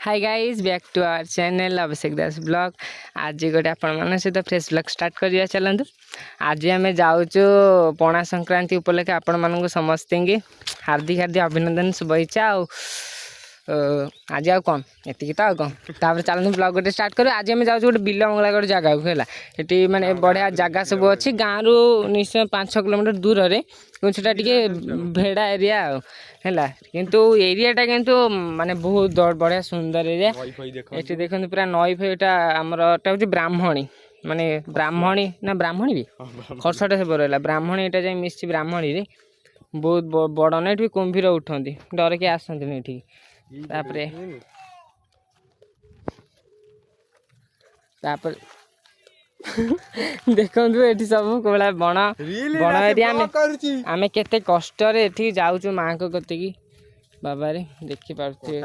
Hi guys back to our channel 𝙤𝙙𝙞 blog. आज गोटे आपण सहित फ्रेश ब्लॉग स्टार्ट करिया चलतु। आज आम जाऊँ पणा संक्रांति उपलक्षे आपण मानक समस्त हार्दिक हार्दिक अभिनंदन शुभेच्छा। आज आउ कौन एति तो आउ कौन तापर चलते ब्लॉग गोटे स्टार्ट कर। आज आम जाऊँ गोटे बिल मंगला गोटे जगह को है माने बढ़िया जगह सब अच्छी गाँव रु निश्चय 5-6 किलोमीटर दूर में सेटा टे भेड़ा एरिया है किंतु एरियाटा किंतु माने बहुत बढ़िया सुंदर एरिया। ये देखते पूरा नई फईटा आमर हूँ ब्राह्मणी माने ब्राह्मणी ना ब्राह्मणी भी खरसाटा सब रहा ब्राह्मणी यहाँ जाए मिसी ब्राह्मणी रे बहुत बड़ ना ये कुंभीर उठती डर के आसती देखु ये सब कोला बण बण एरिया आम केते कष्ट जाऊँ माँ को कतिकी बाबा रे देखी पार्थे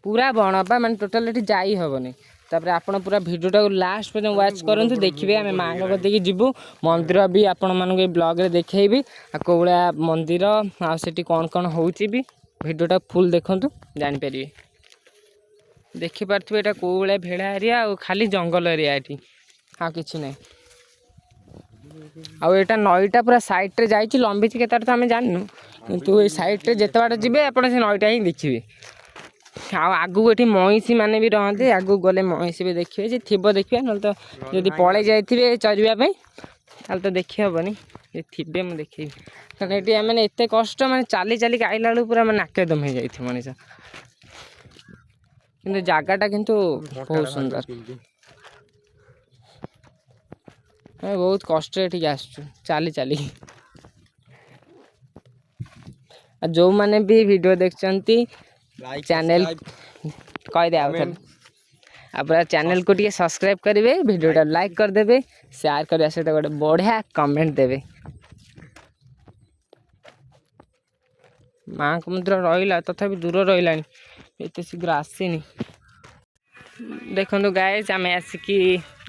पूरा बण पा माने टोटाल ये जाई हेनी। तापर आपण पूरा भिडियोटा लास्ट पर्यटन वाच करूँ देखिए आम माँ को कतिकी जीवु मंदिर भी आपण मानक ब्लॉग रे देखी कौड़ा मंदिर आठी कौन कौन होची भी भिडियोटा फुल देखु जानीपर देखिपे यहाँ कौड़ा भेड़ा एरिया और खाली जंगल एरिया ये हाँ कि ना आईटा नईटा पूरा सैड्रे जाइए लंबी के तो आम जानू कितु ये सैड्रे जिते बाट जी आप से नईटा ही देखिए। आगू ये महिषी मैंने भी रहा आगू गले महिषी भी देखिए जी थी देखिए ना तो जब पलि जाइए चरवाई तो देखी हेनी ये थे मुझे देखी कारण ये मैंने एत कष्ट मैंने चली चलिक आइला बेलू पूरा नाकेदम हो जाए मनीष कि जगटा किंतु बहुत सुंदर बहुत कष्ट आसचु चली चली जो मैंने भी वीडियो देखते चैनल कह दे पूरा चैनल को टे सब्सक्राइब करेंगे वीडियोटा लाइक करदे शेयर कर सहित गोटे बढ़िया कमेंट देवे। माँ को मंदिर रहा तथापि दूर रहा एत शीघ्र आसीनी देखु गाइस आम आसिकी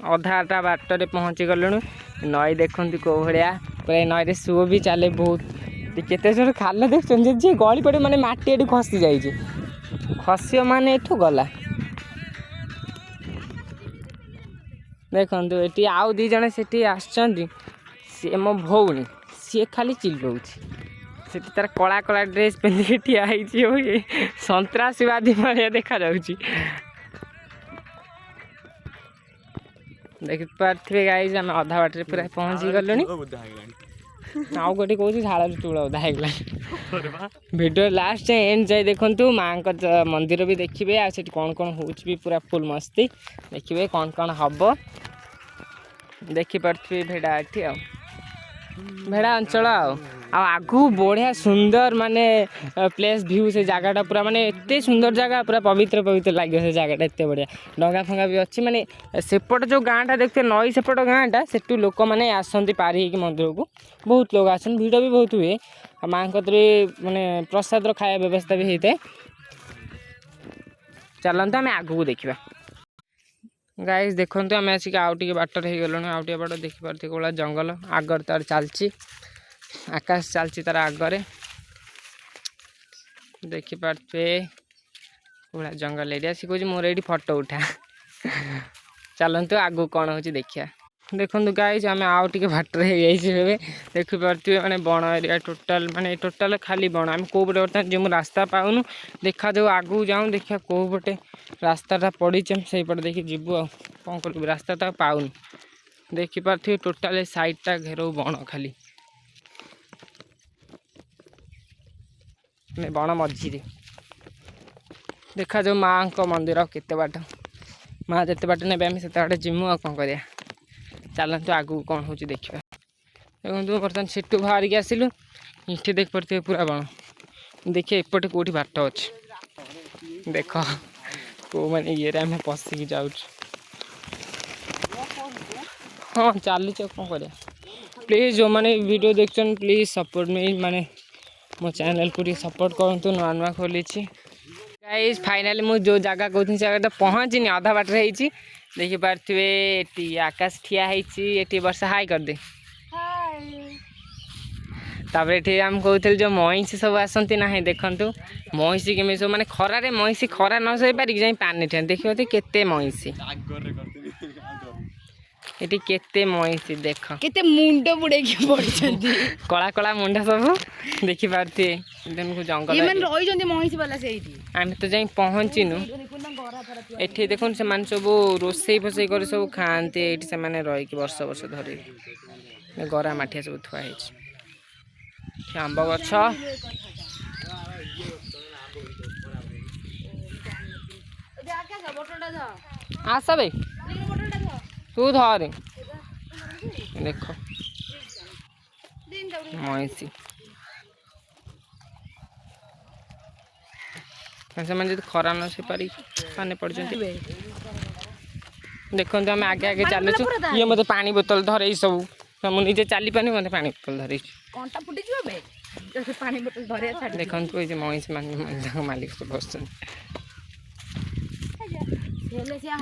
अधाटा बाटर पहुँची गलुणु नई देखु कौ भाया पूरा नई सुओ भी चले बहुत केते जोर खाल देखते जी गली पड़े माने माटी एटी खसी जाइए खसी माने एठू गला देखु ये आउ दी जने से आसचंदी सी मो भौणी सी खाली चिल्लाऊँ से तार कला कला ड्रेस पिंधिक ठिया सन्त्रासीवादी भाया देखा जाऊँगी देखि पारे गाइज आम अधा बाटे पूरा पहुँची गलु आउ गोटे कौन झाड़ चूड़ ओधा होगा भिडियो लास्ट एंड जाए देखु माँ का मंदिर भी देखिए आ कौन कौन हो पूरा फुल मस्ती देखिए कौन कौन हम देखिपे भेड़ा ये भेड़ा अंचल आगू बढ़िया सुंदर माने प्लेस व्यू से जगह पूरा माने एते सुंदर जगह पूरा पवित्र पवित्र लगे से जगह एत बढ़िया डंगा फंगा भी अच्छी माने सेपट जो गाँटा देखते नई सेपट गाँटा से लोक मैंने आसती पारी हो मंदिर को बहुत लोग आसन भिड़ भी बहुत हुए माँ माने प्रसाद खाया व्यवस्था भी होता है। चलते आम आग को देखा गाइस देखु आम आसिक आउ टे बाटर हो गलु आउ टे बाट देखिपे कौला जंगल आगर तार चलची आकाश चलची तार आगरे देखिपे कौला जंगल एरिया सी कह मोर ये फोटो उठा चलतु आगू कौन हो देखिया देखु गाइस आम आउ टे बाटर हो देखिपे माने बण एरिया टोटाल माने टोटाल खाली बण आम कौ पटे बर्तमान जो रास्ता पाऊनु देखा जाऊ आगू जाऊँ देखा कौ पटे रास्ताटा पड़ी से पटे देखिए जीवु आ कौन कर रास्ता तो पाऊनु देखिपे टोटाल साइडटा घेर बण खाली बण मझी देखा जाऊ माँ को मंदिर केते बाट माँ जिते बाट ने आम से बाटे जीमु आ कौन कर चलतु आगू कौन हो देखा देखो बर्तमान सीटू बाहर के आसिलु इटे देख पारे पूरा बण देखिए एपटे कौटी बाट अच्छे देख को मैंने ये आम पशिक जाऊँ हाँ चली कौन कर प्लीज जो मैंने वीडियो देखते प्लीज सपोर्ट मी माने मो चैनल को सपोर्ट करूँ नुआ नुआ खोली गाइस फाइनाली मुझे जो जगह कहती जगह पहुँचनी अधा बाटर हो देखिपे ये आकाश ठिया ये वर्षा हाई कर दे तापर ये आम कहते जो मईसी सब आसती ना देखु मईसी केमी सब माने खरारे मईसी खरा न सही पारिक जाई पानी ठे देखिए केते मईसी ये केते मईसी देख केते मुंड बुड़ेकी पड़छंती कला कला मुंडा सब देखि पारती जंगल ये मन रही जंती मईसी वाला सेठी आम तो जाई पहुँचीनु एठी देखुन से मान सब रोसई फोसई कर सब खाते एठी से माने रही कि वर्ष वर्ष धरी गरा माठिया सब थुआ है आंब गछ आस भाई तू धरे देख मईसी से खरा न से पारी पानी पड़ देखो आम आगे आगे चलुचु ये मत पानी बोतल धरे सब मुझे चली पानी मत पानी बोतल धरे देखो ये मईसी मालिक सब बस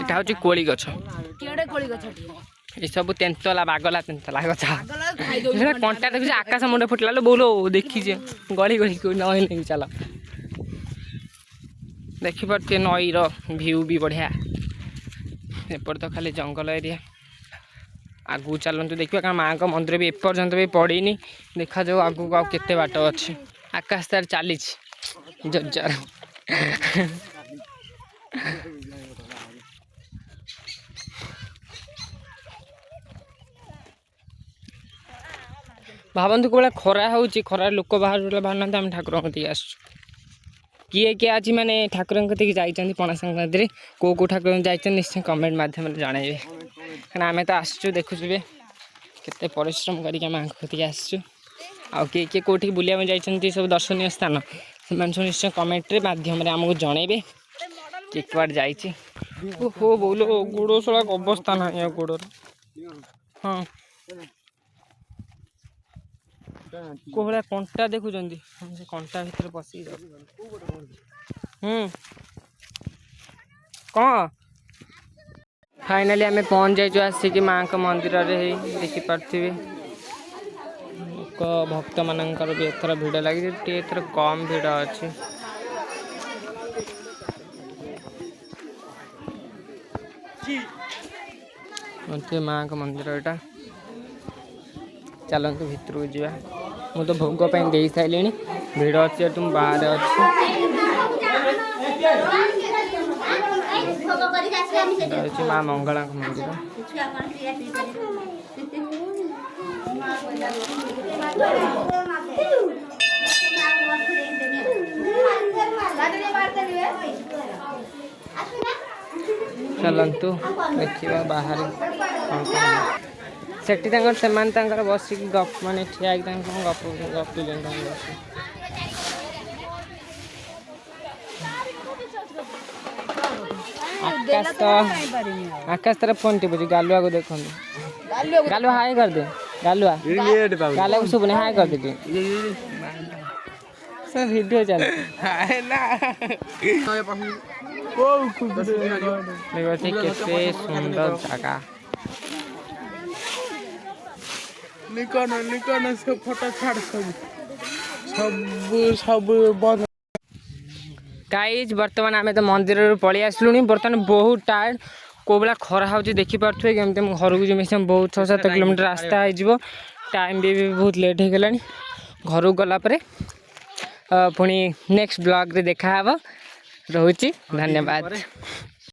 এটা হচ্ছে কোଳି গছ केड़े कोली गछ এই সব তেন্তলা বাগলা তেন্তলা গছ এটা কଣ୍ଟା দেখুଛି ଆକାଶ ମୁଣ୍ଡ ଫୁଟିଲା लो बोलो ଦେଖିଛେ ଗଳି ଗଳି ନଈ ନେଇ ଚାଲ ଦେଖିପାରୁଥିବେ ନଈର ଭିଉ ବି ବଢ଼ିଆ ଏପଟେ ତ ଖାଲି ଜଙ୍ଗଲ ଏରିଆ ଆଗକୁ ଚାଲନ୍ତୁ ଦେଖିବା କାରଣ ମାଆଙ୍କ ମନ୍ଦିର ବି ଏପର୍ଯ୍ୟନ୍ତ ବି ପଡ଼ିନି ଦେଖାଯାଉ ଆଗକୁ ଆଉ କେତେ ବାଟ ଅଛି ଆକାଶ ତାର ଚାଲିଛି ଜୋରଜାର भावतु कौन खरा हो खरा लोक बाहर बाहर आम ठाकुर कति आस किए किए आज मैंने ठाकुर कति जाइए पणा संक्रांति कौ कौ ठाकुर जाइए निश्चय कमेंट मध्यम जनइबे क्या आम तो आसचु देखुचे केते परिश्रम करके माँ कति आसचु आ किए किए कौटी बुलाया जाइए सब दर्शनीय स्थान से सब निश्चय कमेंट मध्यम आमको जनइबे किए कड़ जाइए ओहो बोलो गोड़ सड़ा अवस्था ना गोड़ हाँ कोहड़ा कंटा देखुं से कंटा भर पशि कौन फाइनाली आम पहुँच जाइए आसिक माँ का मंदिर देखिपे लोक भक्त मानकर भी एथर भिड़ लगी एथर कम भिड़ अच्छी माँ का मंदिर यहाँ चलतु भितर को जा मु तो भोग दे सारे भिड़ अच्छे तुम बाहर अच्छी माँ मंगला मंदिर चलतु देखा बाहर सेठी से बसिक गप माने ठिया गप गपिले आकाश तरफ फोन टिपुची गालुआ को देखो गालुआ हाय कर दे गालुआ गालुआ को सुबह हाय कर दे सब वीडियो चल केते सुंदर जगह निकन निकन से फोटो छाड़ सब सब बंद गाइज बर्तमान आम तो मंदिर पलि आसलुनी बर्तमान बहुत टायर्ड कोबला खरा हो देखिपे केमती घर को जमी बहुत 6-7 किलोमीटर रास्ता हो टाइम भी बहुत लेट हो गला घर को गलापर पुणी नेक्स्ट ब्लॉग रे देखा रोची धन्यवाद।